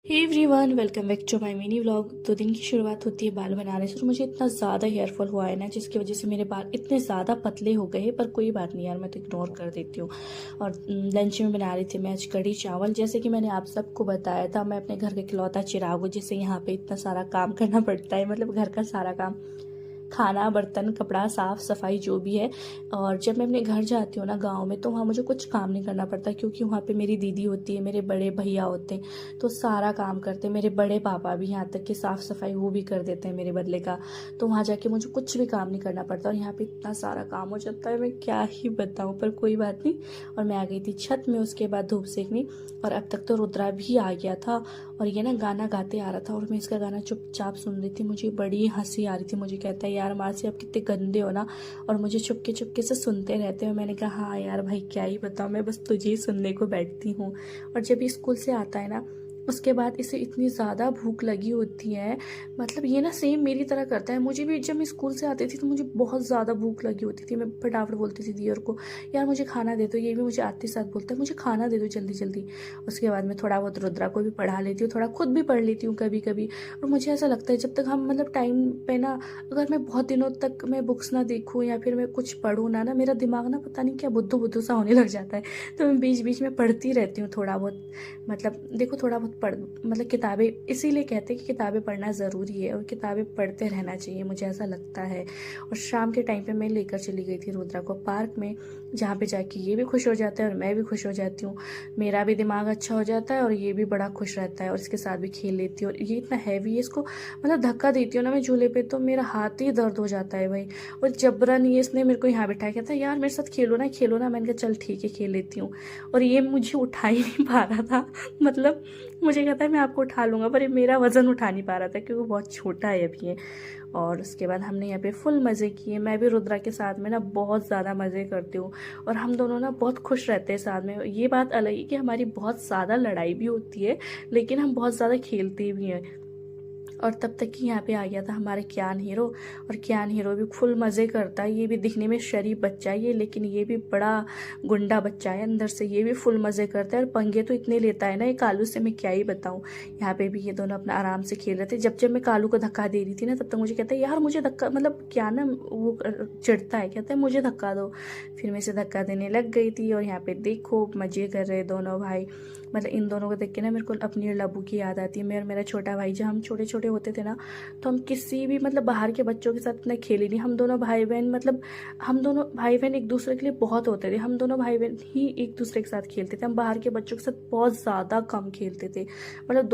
Hey everyone, welcome back to my mini vlog. तो दिन की शुरुआत होती है बाल बनाने से। और मुझे इतना ज़्यादा हेयर फॉल हुआ है ना, जिसकी वजह से मेरे बाल इतने ज़्यादा पतले हो गए हैं। पर कोई बात नहीं यार, मैं तो इग्नोर कर देती हूँ। और लंच में बना रही थी मैं आज कढ़ी चावल। जैसे कि मैंने आप सबको बताया था, मैं अपने घर का इकलौता चिराग हूँ जिससे यहाँ पे इतना सारा काम करना पड़ता है। मतलब घर का सारा काम, खाना, बर्तन, कपड़ा, साफ सफाई जो भी है। और जब मैं अपने घर जाती हूँ ना गांव में, तो वहाँ मुझे कुछ काम नहीं करना पड़ता, क्योंकि वहाँ पे मेरी दीदी होती है, मेरे बड़े भैया होते हैं, तो सारा काम करते हैं। मेरे बड़े पापा भी, यहाँ तक कि साफ सफाई वो भी कर देते हैं मेरे बदले का। तो वहाँ जाके मुझे कुछ भी काम नहीं करना पड़ता। और यहाँ पे इतना सारा काम हो जाता है, मैं क्या ही बताऊँ, पर कोई बात नहीं। और मैं आ गई थी छत में, उसके बाद धूप सेकनी। और अब तक तो रुद्रा भी आ गया था, और ये ना गाना गाते आ रहा था, और मैं इसका गाना चुपचाप सुन रही थी। मुझे बड़ी हंसी आ रही थी। मुझे कहता है, यार मासी आप कितने गंदे हो ना, और मुझे चुपके चुपके से सुनते रहते हो। मैंने कहा हाँ यार भाई, क्या ही बताऊँ, मैं बस तुझे ही सुनने को बैठती हूँ। और जब ये स्कूल से आता है ना, उसके बाद इसे इतनी ज़्यादा भूख लगी होती है। मतलब ये ना सेम मेरी तरह करता है। मुझे भी जब मैं स्कूल से आती थी तो मुझे बहुत ज़्यादा भूख लगी होती थी। मैं फटाफट बोलती थी दियर को, यार मुझे खाना दे दो। ये भी मुझे आते साथ बोलता है, मुझे खाना दे दो जल्दी जल्दी। उसके बाद मैं थोड़ा बहुत रुद्रा को भी पढ़ा लेती हूँ, थोड़ा खुद भी पढ़ लेती हूँ कभी कभी। और मुझे ऐसा लगता है, जब तक हम मतलब टाइम पे ना, अगर मैं बहुत दिनों तक मैं बुक्स ना देखूँ या फिर मैं कुछ पढ़ूँ ना मेरा दिमाग ना पता नहीं क्या बुद्धू बुद्धू सा होने लग जाता है। तो मैं बीच बीच में पढ़ती रहती हूँ थोड़ा बहुत। मतलब देखो, थोड़ा बहुत पढ़, मतलब किताबें इसीलिए कहते हैं कि किताबें पढ़ना ज़रूरी है, और किताबें पढ़ते रहना चाहिए, मुझे ऐसा लगता है। और शाम के टाइम पे मैं लेकर चली गई थी रुद्रा को पार्क में, जहाँ पे जाके ये भी खुश हो जाता है और मैं भी खुश हो जाती हूँ। मेरा भी दिमाग अच्छा हो जाता है और ये भी बड़ा खुश रहता है, और इसके साथ भी खेल लेती हूँ। और ये इतना हैवी है, इसको मतलब धक्का देती हूँ ना मैं झूले पे, तो मेरा हाथ ही दर्द हो जाता है भाई। और जबरन ये इसने मेरे को यहाँ बिठाया, कहता है यार मेरे साथ खेलो ना खेलो ना। मैंने कहा चल ठीक है, खेल लेती हूँ। और ये मुझे उठा ही नहीं पा रहा था। मतलब मुझे कहता है मैं आपको उठा लूँगा, पर ये मेरा वज़न उठा नहीं पा रहा था, क्योंकि बहुत छोटा है अभी ये। और उसके बाद हमने यहाँ पे फुल मज़े किए। मैं भी रुद्रा के साथ में ना बहुत ज़्यादा मज़े करती हूँ, और हम दोनों ना बहुत खुश रहते हैं साथ में। ये बात अलग है कि हमारी बहुत ज़्यादा लड़ाई भी होती है, लेकिन हम बहुत ज़्यादा खेलते भी हैं। और तब तक कि यहाँ पे आ गया था हमारे क्यान हीरो। और क्यान हीरो भी फुल मज़े करता है। ये भी दिखने में शरीफ बच्चा है ये, लेकिन ये भी बड़ा गुंडा बच्चा है अंदर से। ये भी फुल मज़े करता है, और पंगे तो इतने लेता है ना ये कालू से, मैं क्या ही बताऊँ। यहाँ पे भी ये दोनों अपना आराम से खेल रहे थे। जब जब मैं कालू को धक्का दे रही थी ना, तब तक मुझे कहता है यार मुझे धक्का, मतलब क्या ना वो चिढ़ता है, कहता है मुझे धक्का दो। फिर मैं इसे धक्का देने लग गई थी। और यहाँ पे देखो मज़े कर रहे दोनों भाई। मतलब इन दोनों को देख के ना मेरे को अपनी लबू की याद आती है। मेरा मेरा छोटा भाई, जब हम छोटे छोटे होते थे ना, तो हम किसी भी मतलब बाहर के बच्चों के साथ इतना खेले नहीं। हम दोनों भाई बहन, मतलब हम दोनों भाई बहन एक दूसरे के लिए बहुत होते थे। हम दोनों भाई बहन ही एक दूसरे के साथ खेलते थे। हम बाहर के बच्चों के साथ बहुत ज़्यादा कम खेलते थे। मतलब